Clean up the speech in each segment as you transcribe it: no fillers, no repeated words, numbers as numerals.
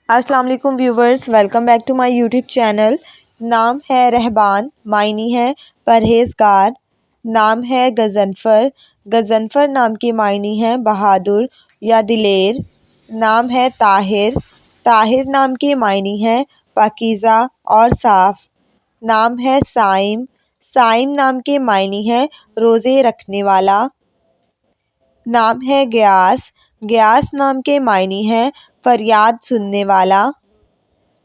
السلام علیکم viewers, welcome back to my YouTube channel. نام ہے رہبان، معنی ہے پرہیزگار۔ نام ہے غضنفر، غضنفر نام کے معنی ہے بہادر یا دلیر۔ نام ہے طاہر، طاہر نام کے معنی ہے پاکیزہ اور صاف۔ نام ہے صائم، صائم نام کے معنی ہے روزے رکھنے والا۔ نام ہے غیاث، غیاث نام کے معنی ہے فریاد سننے والا۔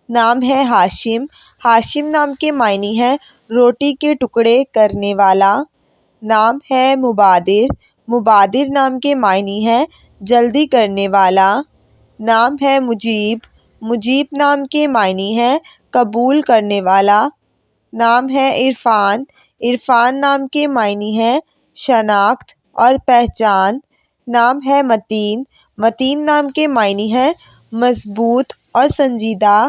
نام ہے ہاشم، ہاشم نام کے معنی ہے روٹی کے ٹکڑے کرنے والا۔ نام ہے مبادر، مبادر نام کے معنی ہے جلدی کرنے والا۔ نام ہے مجیب، مجیب نام کے معنی ہے قبول کرنے والا۔ نام ہے عرفان، عرفان نام کے معنی ہے شناخت اور پہچان۔ نام ہے متین، متین نام کے معنی ہے مضبوط اور سنجیدہ۔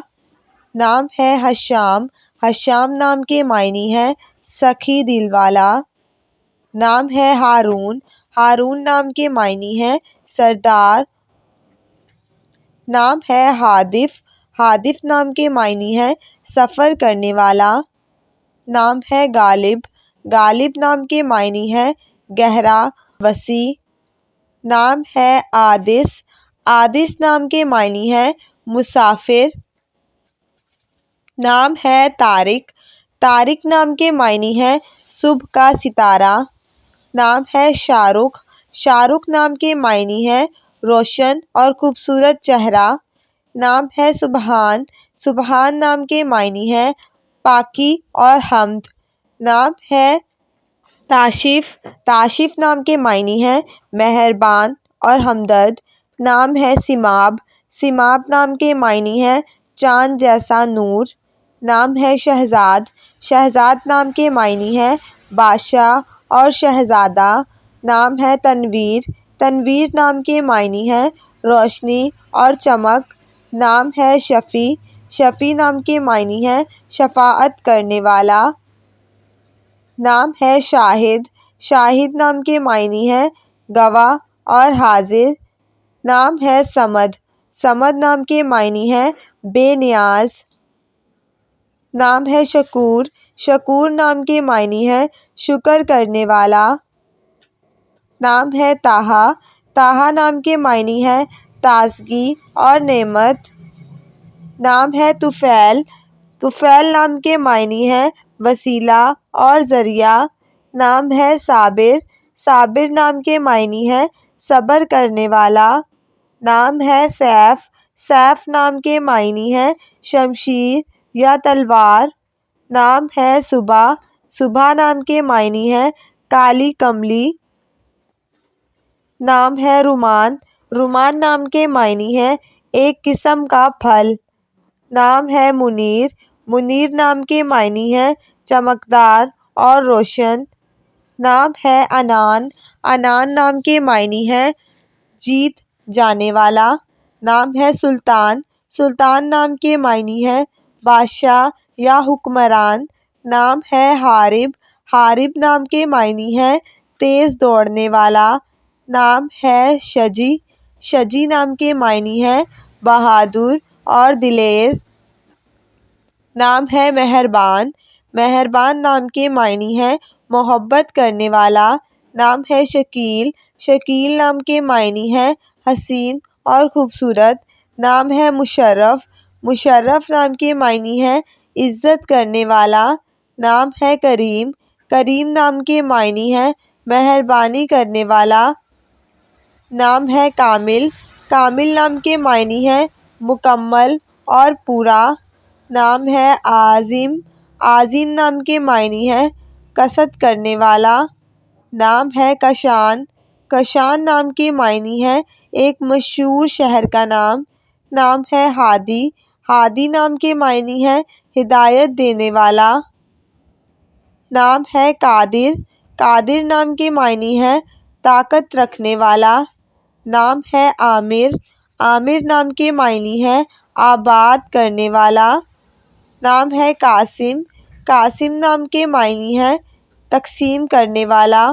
نام ہے حشام، حشام نام کے معنی ہے سخی دل والا۔ نام ہے ہارون، ہارون نام کے معنی ہے سردار۔ نام ہے ہادف، ہادف نام کے معنی ہے سفر کرنے والا۔ نام ہے غالب، غالب نام کے معنی ہے گہرا، وسیع۔ نام ہے عادث، عادث نام کے معنی ہے مسافر۔ نام ہے طارق، طارق نام کے معنی ہے صبح کا ستارہ۔ نام ہے شاہ رخ، شاہ رخ نام کے معنی ہے روشن اور خوبصورت چہرہ۔ نام ہے سبحان، سبحان نام کے معنی ہے پاکی اور حمد۔ نام ہے تاشف، تاشف نام کے معنی ہے مہربان اور ہمدرد۔ نام ہے سماب، سماب نام کے معنی ہے چاند جیسا نور۔ نام ہے شہزاد، شہزاد نام کے معنی ہے بادشاہ اور شہزادہ۔ نام ہے تنویر، تنویر نام کے معنی ہے روشنی اور چمک۔ نام ہے شفیع، شفیع نام کے معنی ہے شفاعت کرنے والا۔ نام ہے شاہد، شاہد نام کے معنی ہے گواہ اور حاضر۔ نام ہے صمد، صمد نام کے معنی ہے بے نیاز۔ نام ہے شکور، شکور نام کے معنی ہے شکر کرنے والا۔ نام ہے طٰہٰ، طٰہٰ نام کے معنی ہے تازگی اور نعمت۔ نام ہے طفیل، طفیل نام کے معنی ہے وسیلہ اور ذریعہ۔ نام ہے صابر، صابر نام کے معنی ہے صبر کرنے والا۔ نام ہے سیف، سیف نام کے معنی ہے شمشیر یا تلوار۔ نام ہے صبح، صبح نام کے معنی ہے کالی کملی۔ نام ہے رمان، رمان نام کے معنی ہے ایک قسم کا پھل۔ نام ہے منیر، منیر نام کے معنی ہے چمکدار اور روشن۔ نام ہے عنان، عنان نام کے معنی ہے جیت جانے والا۔ نام ہے سلطان، سلطان نام کے معنی ہے بادشاہ یا حکمران۔ نام ہے حارب، حارب نام کے معنی ہے تیز دوڑنے والا۔ نام ہے شجی، شجی نام کے معنی ہے بہادر اور دلیر۔ نام ہے مہربان، مہربان نام کے معنی ہے محبت کرنے والا۔ نام ہے شکیل، شکیل نام کے معنی ہے حسین اور خوبصورت۔ نام ہے مشرف، مشرف نام کے معنی ہے عزت کرنے والا۔ نام ہے کریم، کریم نام کے معنی ہے مہربانی کرنے والا۔ نام ہے کامل، کامل نام کے معنی ہے مکمل اور پورا۔ نام ہے عازم، عازم نام کے معنی ہے قصد کرنے والا۔ نام ہے کشان، کشان نام کے معنی ہے ایک مشہور شہر کا نام۔ نام ہے ہادی، ہادی نام کے معنی ہے ہدایت دینے والا۔ نام ہے قادر، قادر نام کے معنی ہے طاقت رکھنے والا۔ نام ہے عامر، عامر نام کے معنی ہے آباد کرنے والا۔ نام ہے قاسم، قاسم نام کے معنی ہے تقسیم کرنے والا۔